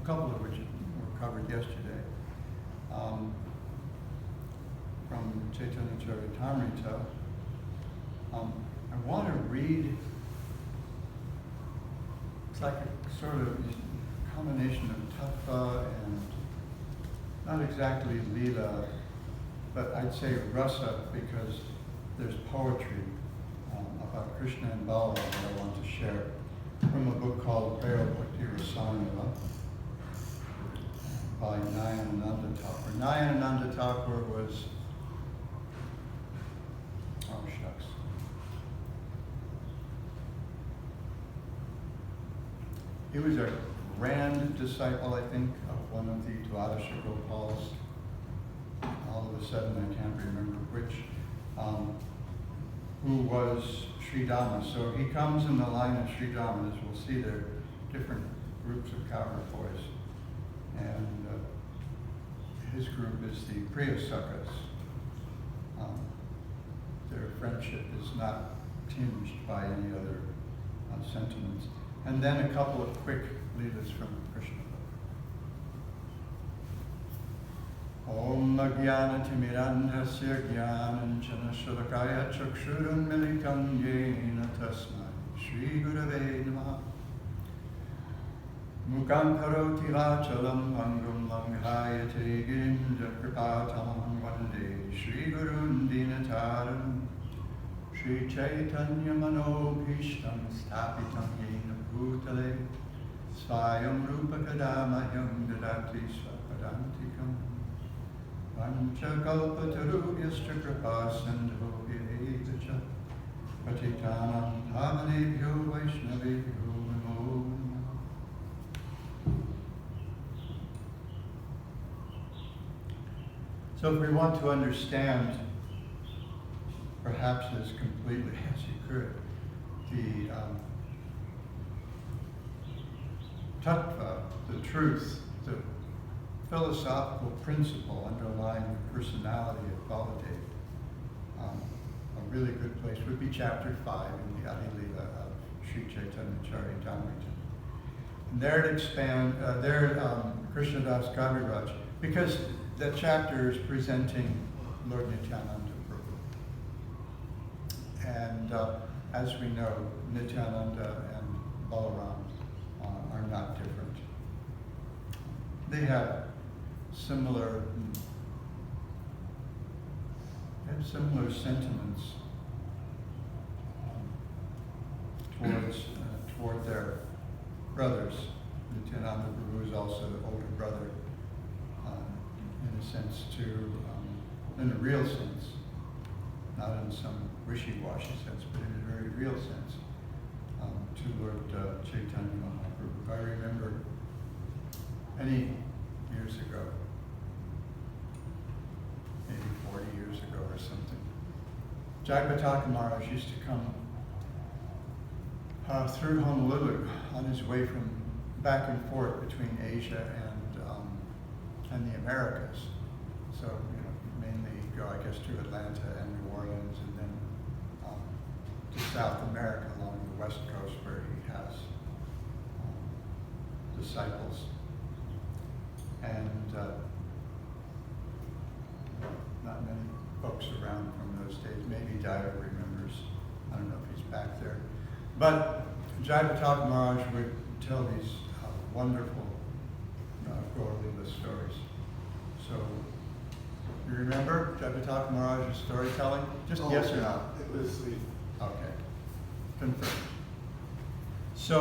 couple of which were covered yesterday, from Chaitanya Charitamrita. I want to read, it's like a sort of combination of tattva and not exactly lila, but I'd say rasa, because there's poetry about Krishna and Balaram that I want to share from a book called Praya Bhakti Rasanava by Nayanananda Thakur. Nayanananda Thakur was, oh shucks, he was a grand disciple, I think, of one of the Dwadasha Gopals. All of a sudden, I can't remember which, who was Sri Dhamma. So he comes in the line of Sri Dhamma. As we'll see, there are different groups of cowherd boys. And his group is the Priyasakas. Their friendship is not tinged by any other sentiments. And then a couple of quick leelas from Krishna. Om Jnana Timirandhasya Jnananjana Shalakaya Chakshurun Militam Yena Tasmai Shri Gurave Namaha Mukam Karoti Vachalam Pangum Langhayate Girinja Kripatam Vande Shri Gurun Dinataram Shri Chaitanya Mano Bhishtam Stapitam Yena Bhutale Svayam Rupa Kadamahyam Dadati Svapadantikam Vancha Kalpatarubhyascha Kripa Sindhobhyevacha Patitanam Pavanebhyo Vaishnavebhyo Namo Namaha. So if we want to understand, perhaps as completely as you could, the tattva, the truth, the philosophical principle underlying the personality of Baladev, a really good place would be chapter 5 in the Adi Lila of Sri Chaitanya Charitamrita. And there it expands, Krishnadas Kaviraj, because that chapter is presenting Lord Nityananda Prabhu. And as we know, Nityananda and Balaram are not different. They have similar sentiments toward their brothers. Nityananda Prabhu is also the older brother, in a sense, in a real sense, not in some wishy-washy sense, but in a very real sense, to Lord Chaitanya Mahaprabhu. I remember many years ago, maybe 40 years ago or something, Jagpataka Maharaj used to come through Honolulu on his way from back and forth between Asia and the Americas. So, mainly go, I guess, to Atlanta and New Orleans, and then to South America along the West Coast, where he has disciples. And not many folks around from those days. Maybe Dio remembers. I don't know if he's back there. But Jagpataka Maharaj would tell these wonderful Gaur Lila stories. So, you remember Jagpataka Maharaj's storytelling? Just yes or no? It was sweet. Okay, confirmed. So,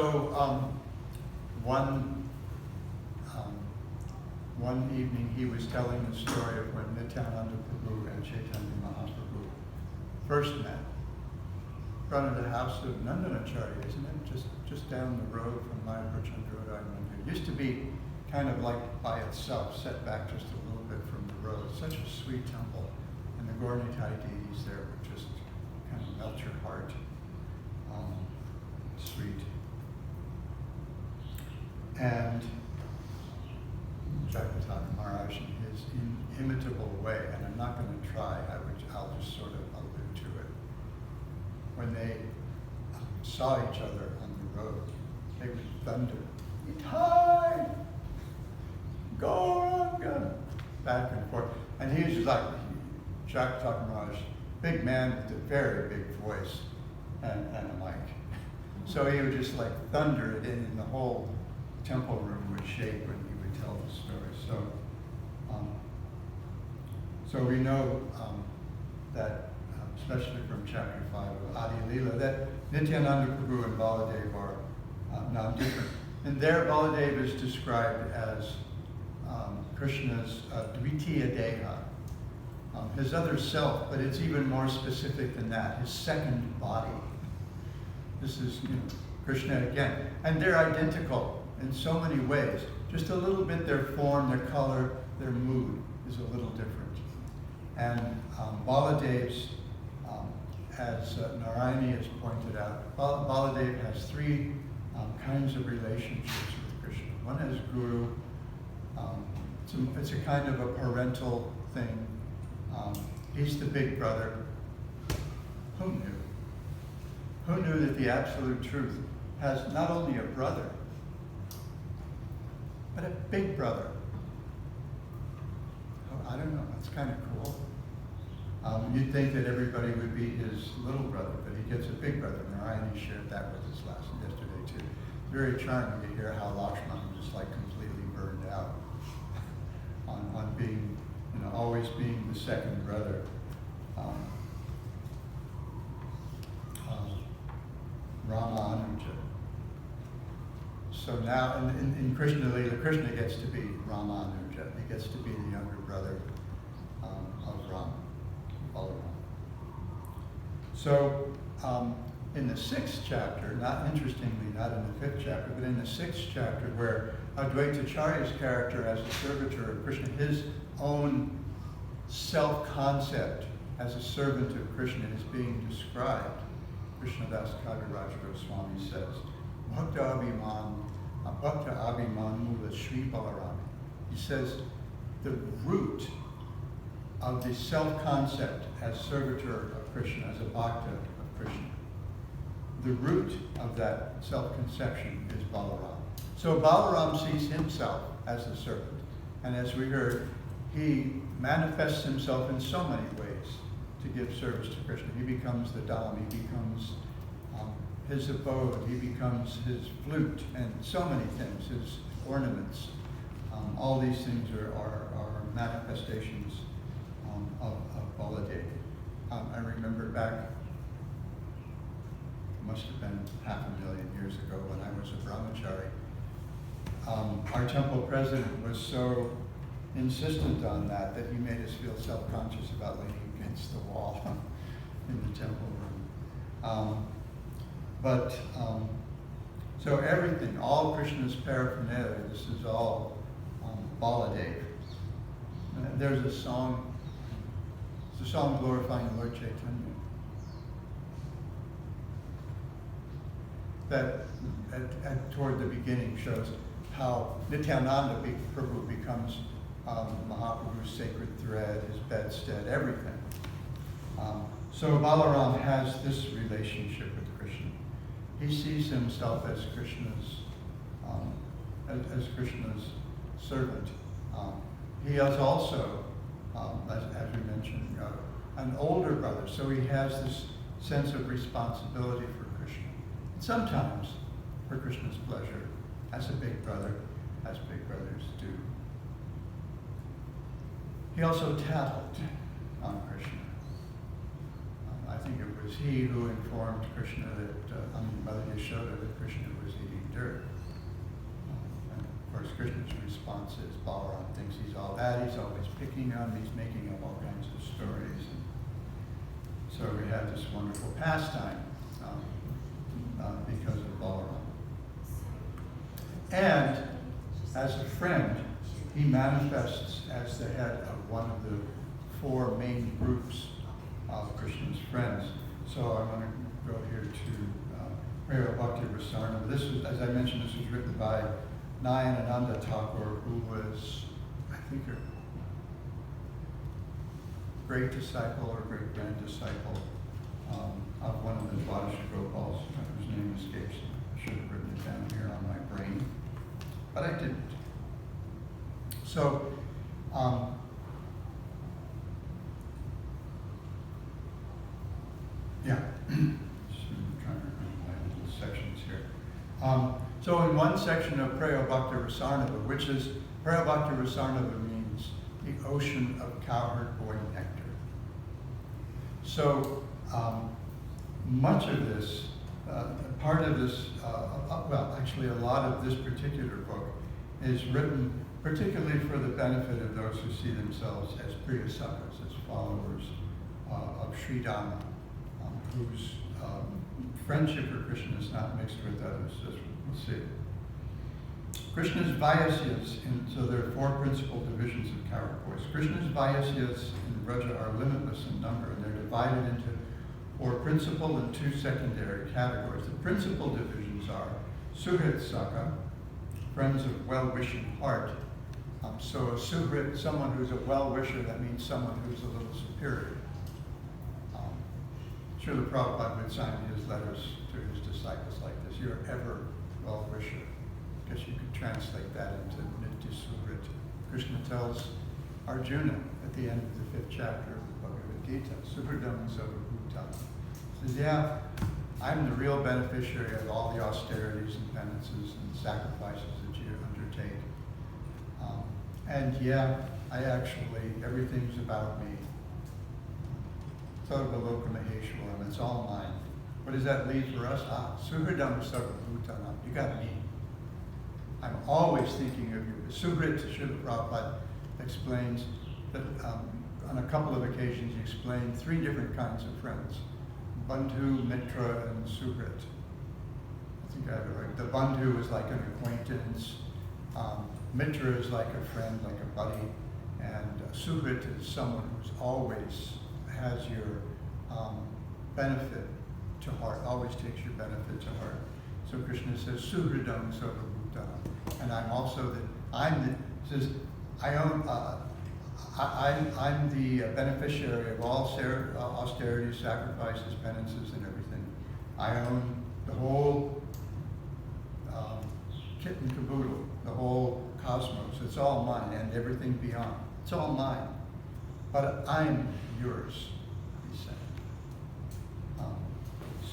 one evening he was telling the story of when Nityananda Prabhu and Chaitanya Mahaprabhu first met. In front of the house of Nandanacharya, isn't it? Just down the road from Mayapur Chandrodaya Mandir. It used to be kind of like by itself, set back just a little bit from the road. Such a sweet temple. And the Gaur-Nitai deities there would just kind of melt your heart. Sweet. And Jagpataka Maharaj, in his inimitable way, and I'm not going to try, I'll just sort of allude to it. When they saw each other on the road, they would thunder, "Nitai!" back and forth. And he was just like, Jacques Maharaj, big man with a very big voice and a mic. So he would just like thunder it in, and the whole temple room would shake when he would tell the story. So we know that, especially from chapter 5 of Adi Leela, that Nityananda Prabhu and Baladev are not different. And there Baladev is described as Krishna's Dvitiya Deha, his other self, but it's even more specific than that, his second body. This is Krishna again. And they're identical in so many ways. Just a little bit, their form, their color, their mood is a little different. And Baladev's, as Narayani has pointed out, Baladev has three kinds of relationships with Krishna. One is Guru. It's a kind of a parental thing. He's the big brother. Who knew? Who knew that the Absolute Truth has not only a brother, but a big brother? Oh, I don't know, that's kind of cool. You'd think that everybody would be his little brother, but he gets a big brother. Narayani shared that with us yesterday too. Very charming to hear how Lakshman was like completely burned out on being, always being the second brother. Rama Anuja. So now in Krishna Leela, Krishna gets to be Rama Anuja. He gets to be the younger brother of Rama, Balaram. So in the 6th chapter, not interestingly, not in the 5th chapter, but in the 6th chapter, where Advaitacharya's character as a servitor of Krishna, his own self-concept as a servant of Krishna is being described. Krishnadas Kaviraj Goswami says, Bhakta Abhiman Mula Shri Balaram. He says, the root of the self-concept as servitor of Krishna, as a bhakta of Krishna, the root of that self-conception is Balaram. So Balaram sees himself as a servant. And as we heard, he manifests himself in so many ways to give service to Krishna. He becomes the Dham, he becomes his abode, he becomes his flute, and so many things, his ornaments. All these things are manifestations of Baladev. I remember back, must have been 500,000 years ago when I was a brahmachari. Our temple president was so insistent on that he made us feel self-conscious about leaning against the wall in the temple room. So everything, all Krishna's paraphernalia, this is all Baladev. There's a song, it's a song glorifying Lord Chaitanya. That toward the beginning shows how Nityananda Prabhu becomes Mahaprabhu's sacred thread, his bedstead, everything. So Balaram has this relationship with Krishna. He sees himself as Krishna's servant. He has also, as we mentioned, an older brother, so he has this sense of responsibility for Krishna. And sometimes for Krishna's pleasure, as a big brother, as big brothers do. He also tattled on Krishna. I think it was he who informed Krishna Mother Yashoda, that Krishna was eating dirt. And of course, Krishna's response is, Balaram thinks he's all that, he's always picking on me, he's making up all kinds of stories. And so we have this wonderful pastime because of Balaram. And as a friend, he manifests as the head of one of the 4 main groups of Krishna's friends. So I want to go here to Praya Bhakti Rasarna. This was, as I mentioned, this was written by Nayanananda Thakur, who was, I think, a great disciple or great grand disciple of one of the Dvadasha Gopals, whose name escapes me. I should have written it down here on my brain, but I didn't. So one section of Prayobhakta Rasarnava, which is, Prayobhakta Rasarnava means the ocean of cowherd boy nectar. So much of this, part of this, well, actually a lot of this particular book is written particularly for the benefit of those who see themselves as Priya Sakhas, as followers of Sri Dhamma, whose friendship for Krishna is not mixed with others, as we'll see. Krishna's Vaisyas, so there are four principal divisions of Karakos. Krishna's Vaisyas in Vraja are limitless in number, and they're divided into four principal and two secondary categories. The principal divisions are Suhrit Sakha, friends of well-wishing heart. So a Suhrit, someone who's a well-wisher, that means someone who's a little superior. Srila Prabhupada would sign his letters to his disciples like this: "You're ever well-wisher." Because you could translate that into Nitya Suhrit. Krishna tells Arjuna at the end of the 5th chapter of the Bhagavad Gita, Suhridam Sarvabhutam. He says, yeah, I'm the real beneficiary of all the austerities and penances and sacrifices that you undertake. And yeah, I actually, everything's about me. Sarva Loka Maheshwaram, it's all mine. What does that leave for us? Suhridam Sarvabhutam, you got me. I'm always thinking of you. Suhrit, Srila Prabhupada explains that on a couple of occasions he explained 3 different kinds of friends: Bandhu, Mitra, and Suhrit. I think I have it right. The Bandhu is like an acquaintance, Mitra is like a friend, like a buddy, and Suhrit is someone who's always has your benefit to heart, always takes your benefit to heart. So Krishna says, Suhridam Sarvabhutam. And I'm also says, I'm the beneficiary of all austerities, sacrifices, penances, and everything. I own the whole kit and caboodle, the whole cosmos. It's all mine, and everything beyond. It's all mine. But I'm yours, he said.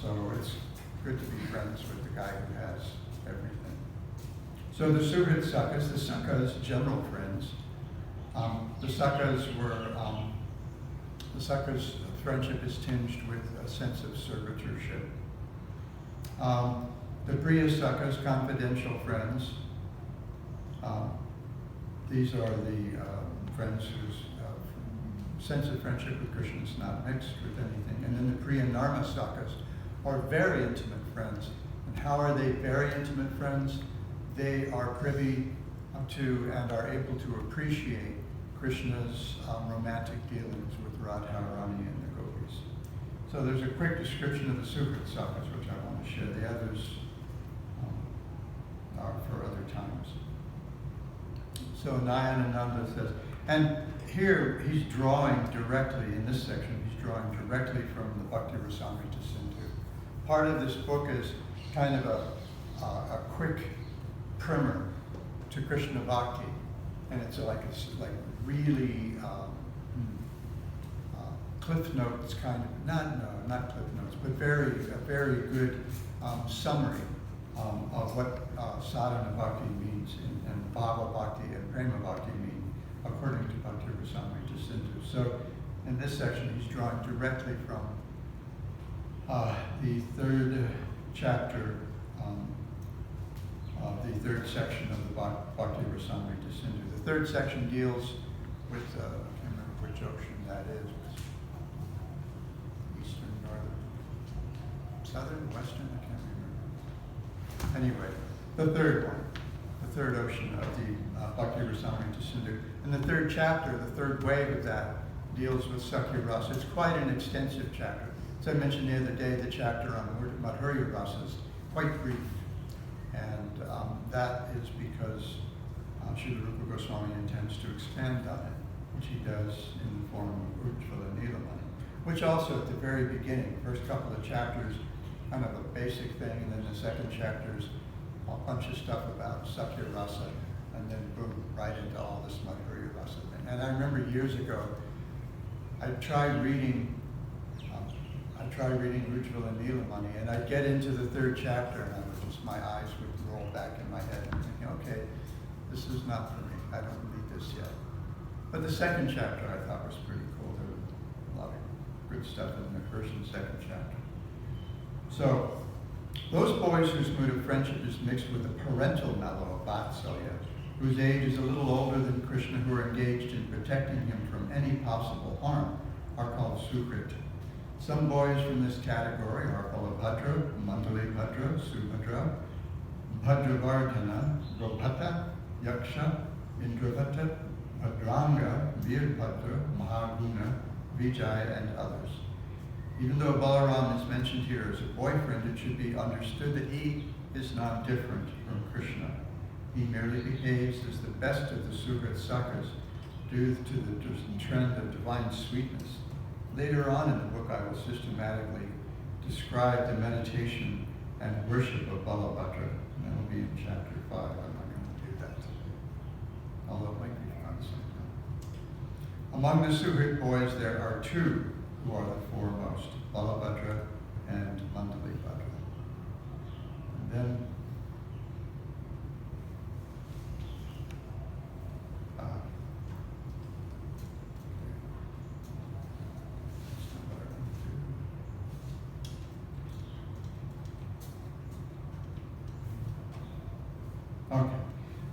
So it's good to be friends with the guy who has everything. So the Suhrit Sakhas, the Sakhas, general friends. The Sakhas' friendship is tinged with a sense of servitorship. The Priya Sakhas, confidential friends. These are the friends whose sense of friendship with Krishna is not mixed with anything. And then the Priya Narma Sakhas are very intimate friends. And how are they very intimate friends? They are privy to and are able to appreciate Krishna's romantic dealings with Radharani and the gopis. So there's a quick description of the Suhrit Sakhas, which I want to share. The others are for other times. So Nayanananda says, and here he's drawing directly, in this section, he's drawing directly from the Bhakti Rasamrita Sindhu. Part of this book is kind of a quick primer to Krishna Bhakti, and it's like really Cliff Notes kind of, not Cliff Notes, but a very good summary of what Sadhana Bhakti means and Bhava Bhakti and Prema Bhakti mean according to Bhakti Rasamrita Sindhu. So in this section he's drawing directly from the 3rd chapter of the 3rd section of the Bhakti Rasamrita Sindhu. The 3rd section deals with, I can't remember which ocean that is, eastern, northern, southern, western, I can't remember. Anyway, the 3rd one, the 3rd ocean of the Bhakti Rasamrita Sindhu. And the 3rd chapter, the 3rd wave of that, deals with Sakya Rasa. It's quite an extensive chapter. As I mentioned the other day, the chapter on Madhurya Rasa is quite brief. And that is because Srila Rupa Goswami intends to expand on it, which he does in the form of Ujjvala Nilamani, which also at the very beginning, first couple of chapters, kind of a basic thing, and then the second chapter's a bunch of stuff about Sakya Rasa, and then boom, right into all this Madhurya Rasa thing. And I remember years ago, I tried reading try reading Ujjvala and Nilamani, and I'd get into the third chapter, and my eyes would roll back in my head, and thinking, okay, this is not for me. I don't read this yet. But the second chapter I thought was pretty cool. There was a lot of good stuff in the first and second chapter. So, those boys whose mood of friendship is mixed with the parental mellow of Vatsalya, whose age is a little older than Krishna, who are engaged in protecting him from any possible harm, are called Sukrit. Some boys from this category are Balabhadra, Mandalibhadra, Subhadra, Bhadravardhana, Robhata, Yaksha, Indravata, Bhadraanga, Veerbhadra, Mahaguna, Vijay, and others. Even though Balaram is mentioned here as a boyfriend, it should be understood that he is not different from Krishna. He merely behaves as the best of the Sukrit Sakhas due to the trend of divine sweetness. Later on in the book, I will systematically describe the meditation and worship of Balabhadra, and that will be in chapter 5. I'm not going to do that, although it might be fun sometime. Among the Sukrit boys, there are two who are the foremost, Balabhadra and Mandalibhadra. And then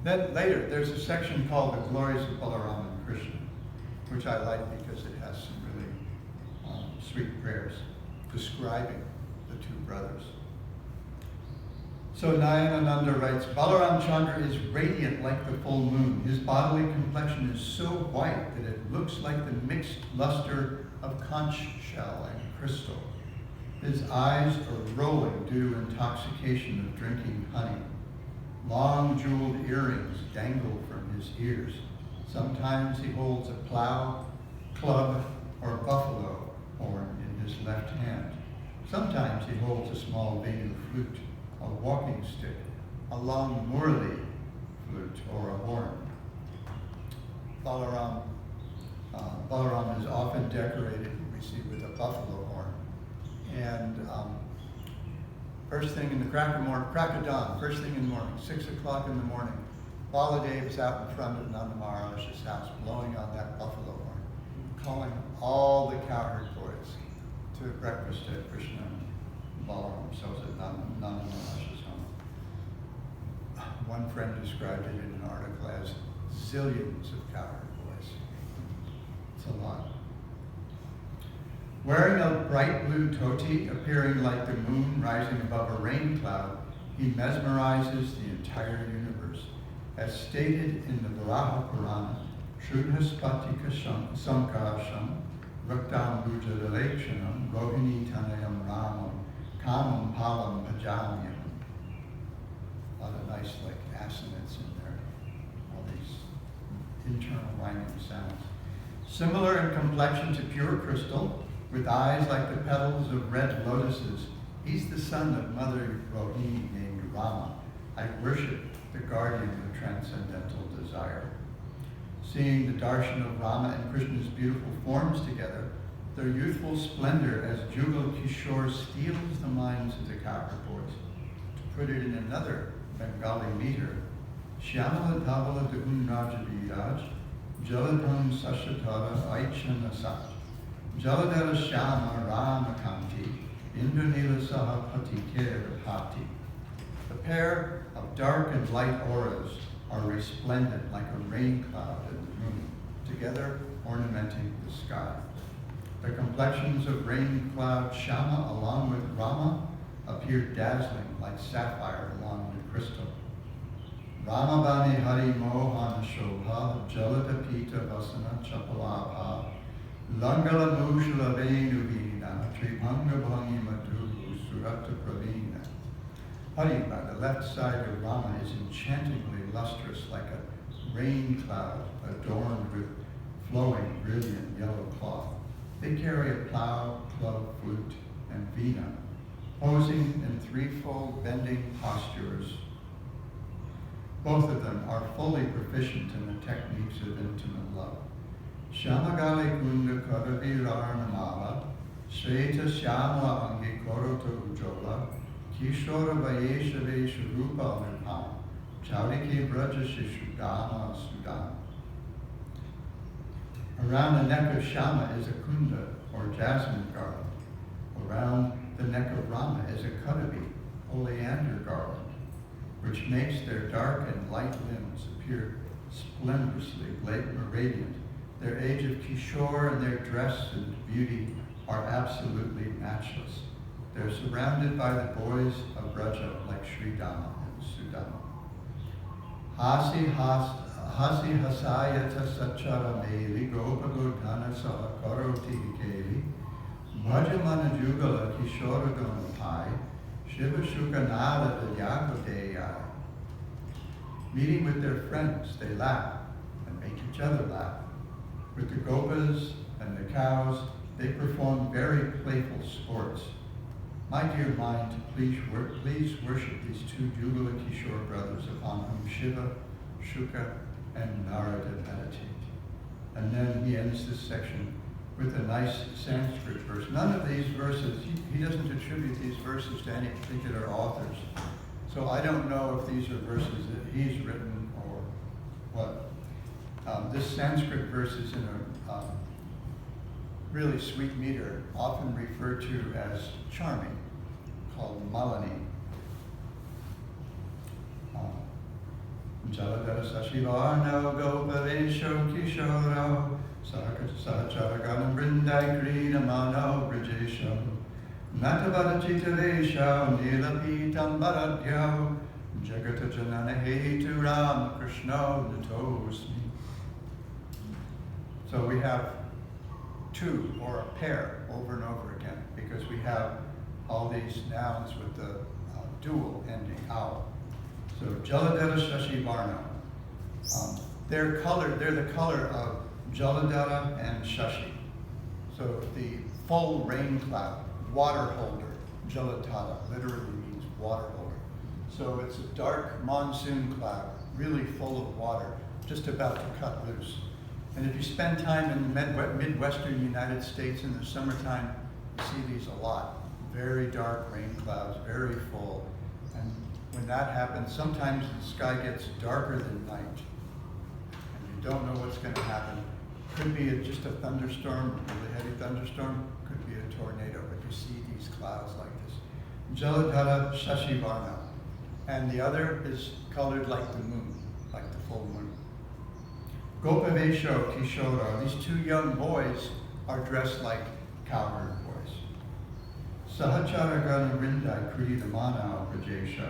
Then later, there's a section called The Glories of Balaram and Krishna, which I like because it has some really sweet prayers describing the two brothers. So Nayanananda writes, Balaram Chandra is radiant like the full moon. His bodily complexion is so white that it looks like the mixed luster of conch shell and crystal. His eyes are rolling due to intoxication of drinking honey. Long jeweled earrings dangle from his ears. Sometimes he holds a plow, club, or buffalo horn in his left hand. Sometimes he holds a small Venu flute, a walking stick, a long Murli flute, or a horn. Balaram is often decorated, we see, with a buffalo horn. And first thing in the crack of dawn, first thing in the morning, 6 o'clock in the morning, Baladev is out in front of Nanda Maharaj's house blowing on that buffalo horn, calling all the cowherd boys to breakfast at Krishna and Balaram sells at Nanda Maharaj's home. One friend described it in an article as zillions of cowherd boys. It's a lot. Wearing a bright blue dhoti, appearing like the moon rising above a rain cloud, he mesmerizes the entire universe. As stated in the Varaha Purana, Shrudhaspati Sankasham, Raktam Bhujadalekshanam, Rohini Tanayam Ramam, Kamam Palam Pajamyam. A lot of nice assonance in there, all these internal rhyming sounds. Similar in complexion to pure crystal, with eyes like the petals of red lotuses, he's the son of Mother Rohini named Rama. I worship the guardian of transcendental desire. Seeing the darshan of Rama and Krishna's beautiful forms together, their youthful splendor as Jugal Kishore steals the minds of the cowherd boys. To put it in another Bengali meter, Shyamala Dhavala Dugun Rajaviraj, Jaladham Sashatara Aichana Sat. Jaladhara Shyama Ramakanti, Indranila Sahapati Kerapati. The pair of dark and light auras are resplendent like a rain cloud in the moon, together ornamenting the sky. The complexions of rain cloud Shama along with Rama appear dazzling like sapphire along with crystal. Ramabani Hari Mohana Shobha, Jalada Pita Vasana Chapalabha, Langala Nushla Venuvina, Tripanga Bhangi Madhu, Surata Pravina. Hari, by the left side of Rama, is enchantingly lustrous like a rain cloud adorned with flowing, brilliant yellow cloth. They carry a plow, club, flute, and veena, posing in threefold bending postures. Both of them are fully proficient in the techniques of intimate love. Shamagali Kunda Kadavirarnamala, Shveta Shyamla Angi Koroto Ujola, Kishora Vayeshave Shurupa Nirpam, Chaudike Braja Shishudana Sudan. Around the neck of Shama is a kunda, or jasmine garland. Around the neck of Rama is a kadavi, oleander garland, which makes their dark and light limbs appear splendorously radiant. Their age of Kishore and their dress and beauty are absolutely matchless. They're surrounded by the boys of Braja like Sri Dama and Sudama. Hasi hasayata sachara meli gopa godhana saha karoti keli bhajamana jugala kishora donapai shiva shukanada yagodeyai. Meeting with their friends, they laugh and make each other laugh. With the gopas and the cows, they perform very playful sports. My dear mind, please worship these two Jugala Kishore brothers upon whom Shiva, Shuka, and Narada meditate. And then he ends this section with a nice Sanskrit verse. None of these verses, he doesn't attribute these verses to any particular authors. So I don't know if these are verses that he's written or what. This Sanskrit verse is in a really sweet meter, often referred to as charming, called Malini. Jaladara Sashivarno Gopavesho Kishoro Sahacharaganam Brindai Kridamano Brijesho Natavada Chitavesho Nilapitam Bharadyo Jagata Janana Hetu Ram Krishna Natosmi. So we have two or a pair over and over again because we have all these nouns with the dual ending, ow. So Jaladara Shashi Varna. They're the color of Jaladara and Shashi. So the full rain cloud, water holder, Jaladara, literally means water holder. So it's a dark monsoon cloud, really full of water, just about to cut loose. And if you spend time in the Midwestern United States in the summertime, you see these a lot. Very dark rain clouds, very full. And when that happens, sometimes the sky gets darker than night. And you don't know what's going to happen. Could be just a thunderstorm, a really heavy thunderstorm. Could be a tornado, but you see these clouds like this. Jaladhara Shashivarna. And the other is colored like the moon, like the full moon. Gopavesho Kishora, these two young boys are dressed like cowherd boys. Sahacharagana Rindai Kridamana Brajesha.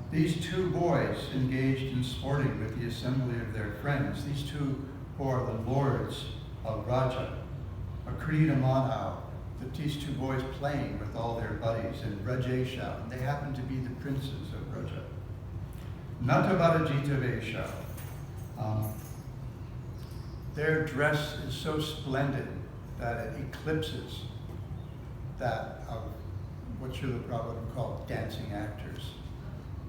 These two boys engaged in sporting with the assembly of their friends. These two who are the lords of Raja. Akridamana, these two boys playing with all their buddies in Brajesha, and they happen to be the princes of Raja. Natavadajita Vesha. Their dress is so splendid that it eclipses that of what Srila Prabhupada would call dancing actors.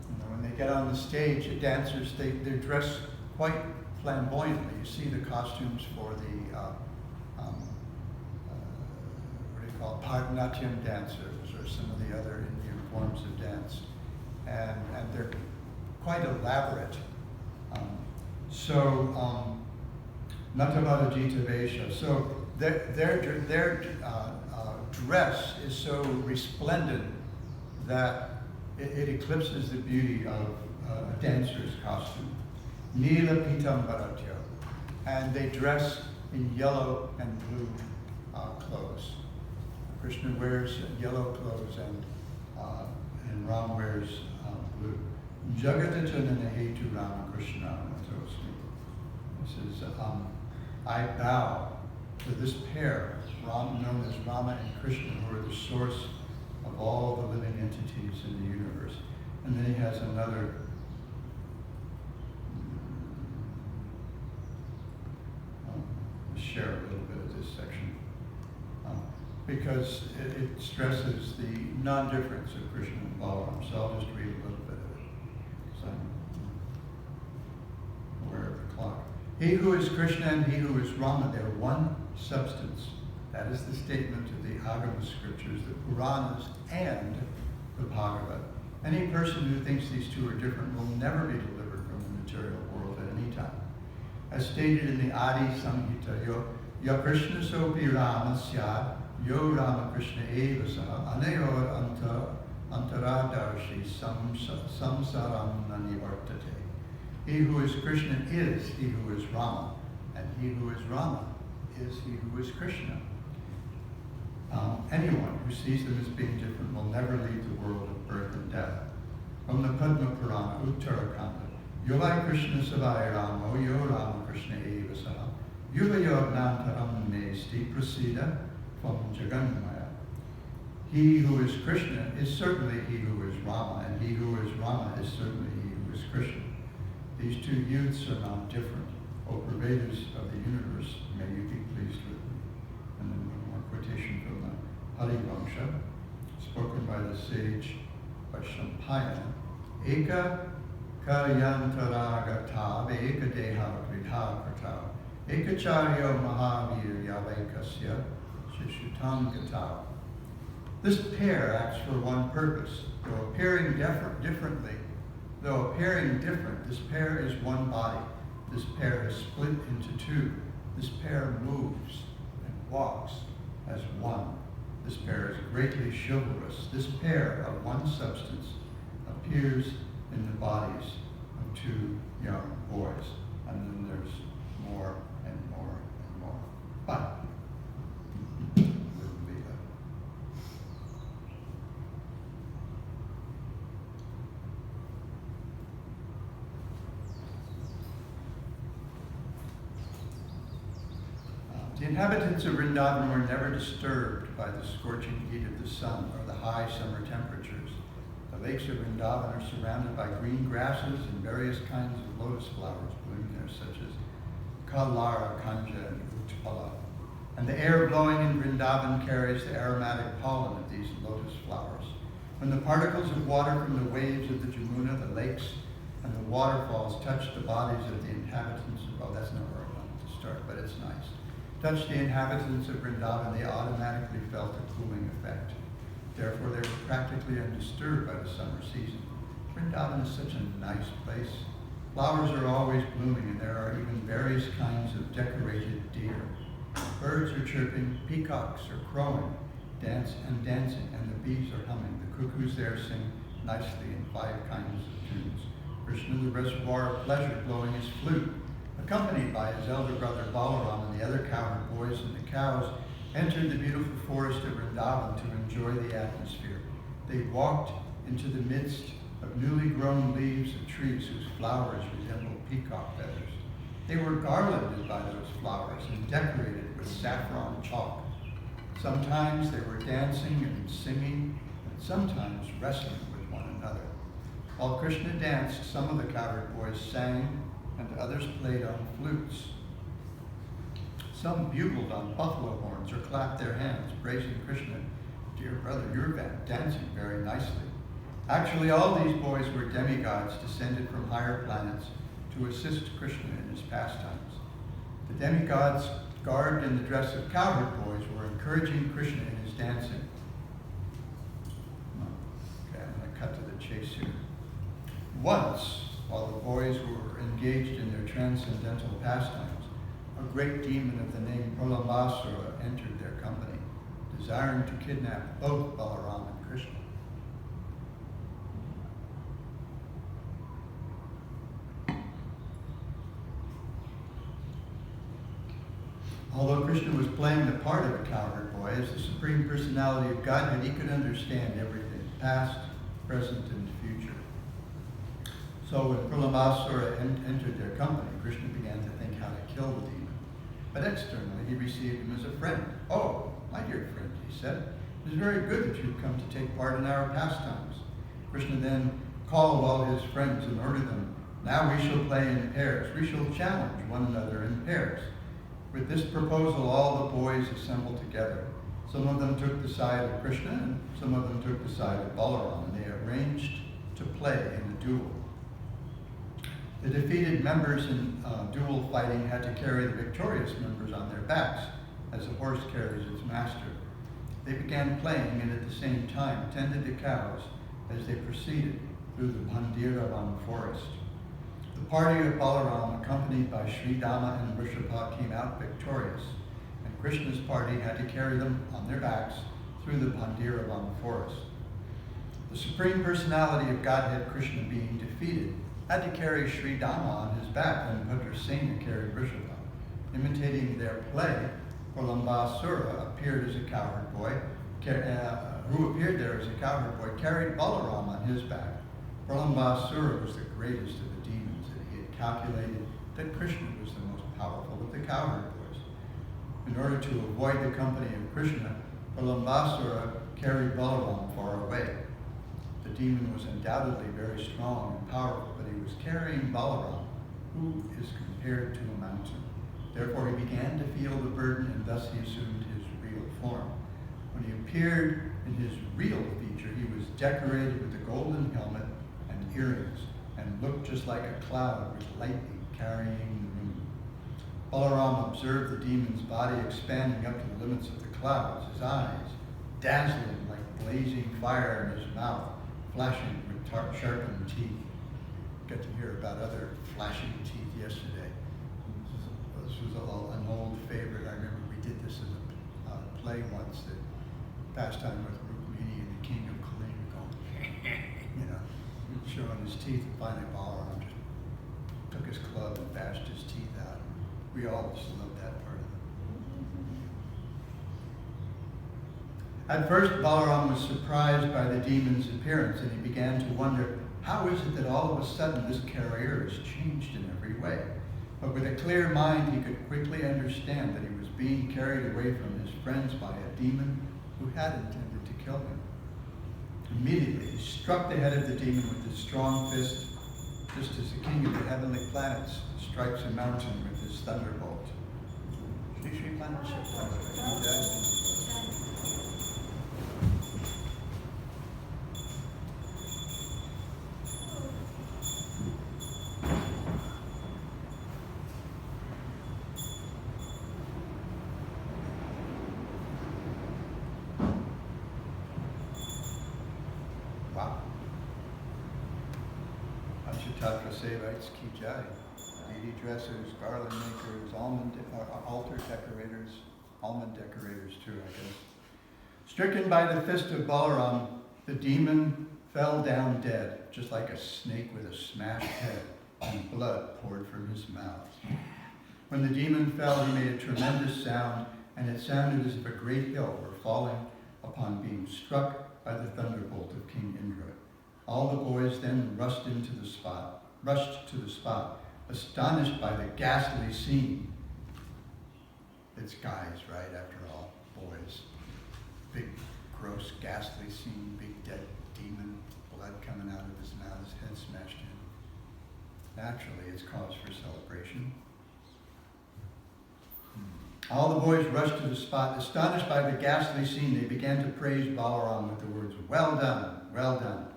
You know, when they get on the stage, the dancers, they're dressed quite flamboyantly. You see the costumes for the, what do you call it, Bharatanatyam dancers or some of the other Indian forms of dance. And they're quite elaborate. Natavadajita Vesha. So their dress is so resplendent that it eclipses the beauty of a dancer's costume. Nila Pitam Bharatyo. And they dress in yellow and blue clothes. Krishna wears yellow clothes and Ram wears blue. Jagatajanana Hetu Rama Krishna Natosmi. This is, I bow to this pair, known as Rama and Krishna, who are the source of all the living entities in the universe. And then he has another share a little bit of this section because it stresses the non-difference of Krishna and Balaram. So I'll just read a little bit of it because I'm aware of the clock. He who is Krishna and he who is Rama, they're one substance. That is the statement of the Agama scriptures, the Puranas, and the Bhagavad. Any person who thinks these two are different will never be delivered from the material world at any time. As stated in the Adi Samhita, Yo Krishna sopi Rama syad, Yo Rama Krishna eva saha, Anayor antaradarshi samsaram nanivartate. He who is Krishna is he who is Rama, and he who is Rama is he who is Krishna. Anyone who sees them as being different will never leave the world of birth and death. From the Padma Purana, Uttarakanda, Yovai Krishna Savai Ramo, Yo Rama Krishna Eva Saha, Yuva Yognantaram Nesti Prasida from Jagannamaya. He who is Krishna is certainly he who is Rama, and he who is Rama is certainly he who is Krishna. These two youths are not different. O pervaders of the universe, may you be pleased with me. And then one more quotation from the Harivamsha, spoken by the sage Vaishampayana. Eka karyantaragata eka deha kridha krata eka charyo mahavir yavaikasya shishutangata. This pair acts for one purpose. Though appearing different, this pair is one body. This pair is split into two. This pair moves and walks as one. This pair is greatly chivalrous. This pair of one substance appears in the bodies of two young boys. And then there's more and more and more. But the inhabitants of Vrindavan were never disturbed by the scorching heat of the sun or the high summer temperatures. The lakes of Vrindavan are surrounded by green grasses and various kinds of lotus flowers blooming there, such as Kalara, Kanja, and Utpala. And the air blowing in Vrindavan carries the aromatic pollen of these lotus flowers. When the particles of water from the waves of the Jamuna, the lakes, and the waterfalls touch the bodies of the inhabitants, well, that's not where I wanted to start, but it's nice. Touched the inhabitants of Vrindavan, they automatically felt a cooling effect. Therefore, they were practically undisturbed by the summer season. Vrindavan is such a nice place. Flowers are always blooming, and there are even various kinds of decorated deer. Birds are chirping, peacocks are crowing, dancing, and the bees are humming. The cuckoos there sing nicely in 5 kinds of tunes. Krishna, the reservoir of pleasure, blowing his flute, accompanied by his elder brother Balaram and the other cowherd boys and the cows, entered the beautiful forest of Vrindavan to enjoy the atmosphere. They walked into the midst of newly grown leaves of trees whose flowers resembled peacock feathers. They were garlanded by those flowers and decorated with saffron chalk. Sometimes they were dancing and singing, and sometimes wrestling with one another. While Krishna danced, some of the cowherd boys sang, and others played on flutes. Some bugled on buffalo horns or clapped their hands, praising Krishna. Dear brother, you're dancing very nicely. Actually, all these boys were demigods descended from higher planets to assist Krishna in his pastimes. The demigods, garbed in the dress of cowherd boys, were encouraging Krishna in his dancing. Okay, I'm going to cut to the chase here. Once, while the boys were engaged in their transcendental pastimes, a great demon of the name Pralambasura entered their company, desiring to kidnap both Balaram and Krishna. Although Krishna was playing the part of a cowherd boy, as the Supreme Personality of Godhead, he could understand everything, past, present, and future. So when Pralambasura entered their company, Krishna began to think how to kill the demon. But externally, he received him as a friend. Oh, my dear friend, he said, it is very good that you've come to take part in our pastimes. Krishna then called all his friends and ordered them, now we shall play in pairs. We shall challenge one another in pairs. With this proposal, all the boys assembled together. Some of them took the side of Krishna, and some of them took the side of Balaram, and they arranged to play in a duel. The defeated members in duel fighting had to carry the victorious members on their backs, as a horse carries its master. They began playing and at the same time tended the cows as they proceeded through the Balaram forest. The party of Balaram, accompanied by Sri Dama and Vrishabha, came out victorious, and Krishna's party had to carry them on their backs through the Balaram forest. The Supreme Personality of Godhead, Krishna, being defeated, had to carry Sri Dama on his back when Bhadrasena carried Vrishabha. Imitating their play, Pralambasura appeared as a cowherd boy, who appeared there as a cowherd boy, carried Balaram on his back. Pralambasura was the greatest of the demons, and he had calculated that Krishna was the most powerful of the cowherd boys. In order to avoid the company of Krishna, Pralambasura carried Balaram far away. The demon was undoubtedly very strong and powerful, but he was carrying Balaram, who is compared to a mountain. Therefore he began to feel the burden, and thus he assumed his real form. When he appeared in his real feature, he was decorated with a golden helmet and earrings, and looked just like a cloud with lightning carrying the moon. Balaram observed the demon's body expanding up to the limits of the clouds, his eyes dazzling like blazing fire in his mouth, flashing with sharpened teeth. Got to hear about other flashing teeth yesterday. This was an old favorite. I remember we did this as a play once, that pastime with Rukmini and the king of Kalina going, showing his teeth, and finally Balaram just took his club and bashed his teeth out. We all just loved that part of it. At first, Balaram was surprised by the demon's appearance, and he began to wonder, how is it that all of a sudden this carrier is changed in every way? But with a clear mind, he could quickly understand that he was being carried away from his friends by a demon who had intended to kill him. Immediately, he struck the head of the demon with his strong fist, just as the king of the heavenly planets strikes a mountain with his thunderbolt. Shri Shri Planet Wow. Untitled Sevites, Ki Jai. Deity dressers, garland makers, altar decorators, almond decorators too, I guess. Stricken by the fist of Balaram, the demon fell down dead, just like a snake with a smashed head, and blood poured from his mouth. When the demon fell, he made a tremendous sound, and it sounded as if a great hill were falling upon being struck by the thunderbolt of King Indra. All the boys then rushed to the spot, astonished by the ghastly scene. It's guys, right, after all, boys. Big, gross, ghastly scene, big dead demon, blood coming out of his mouth, his head smashed in. Naturally, it's cause for celebration. All the boys rushed to the spot. Astonished by the ghastly scene, they began to praise Balaram with the words, "Well done, well done."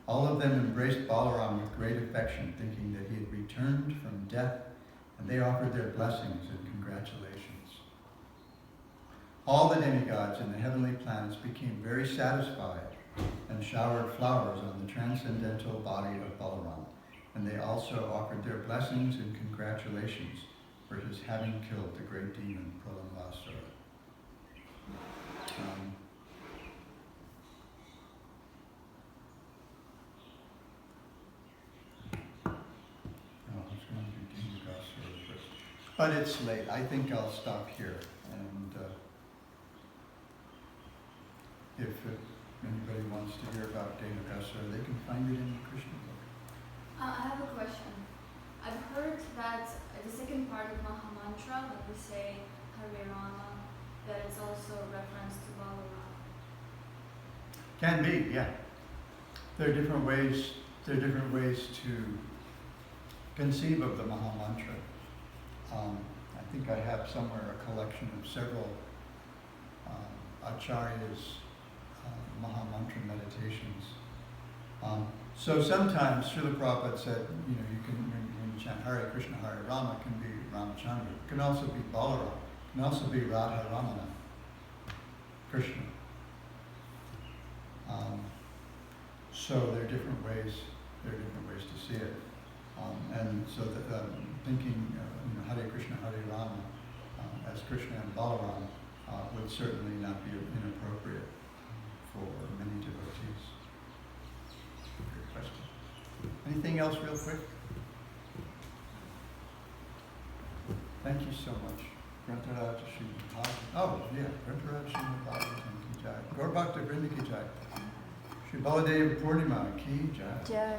All of them embraced Balaram with great affection, thinking that he had returned from death, and they offered their blessings and congratulations. All the demigods in the heavenly planets became very satisfied and showered flowers on the transcendental body of Balaram, and they also offered their blessings and congratulations for his having killed the great demon Pralambasura. But it's late. I think I'll stop here. And if anybody wants to hear about Devakasura, they can find it in the Krishna book. I have a question. I've heard that the second part of Mahamantra, when we say Hare Rama, that it's also a reference to Balaram. Can be, yeah. There are different ways. There are different ways to conceive of the Mahamantra. I think I have somewhere a collection of several Acharyas' Mahamantra meditations. So sometimes Srila Prabhupada said, you can, when you chant Hare Krishna, Hare Rama, can be Ramachandra. It can also be Balaram. can also be Radha Ramana, Krishna. So there are different ways. There are different ways to see it, and so that thinking, Hare Krishna, Hare Rama, as Krishna and Balaram would certainly not be inappropriate for many devotees. Good question. Anything else, real quick? Thank you so much. Grantaraj Srimad. Oh, yeah, Grantaraj Srimad Bhagavatam ki jai. Gaur Bhakta Vrinda ki jai. Shri Baladev Purnima ki jai. Jai.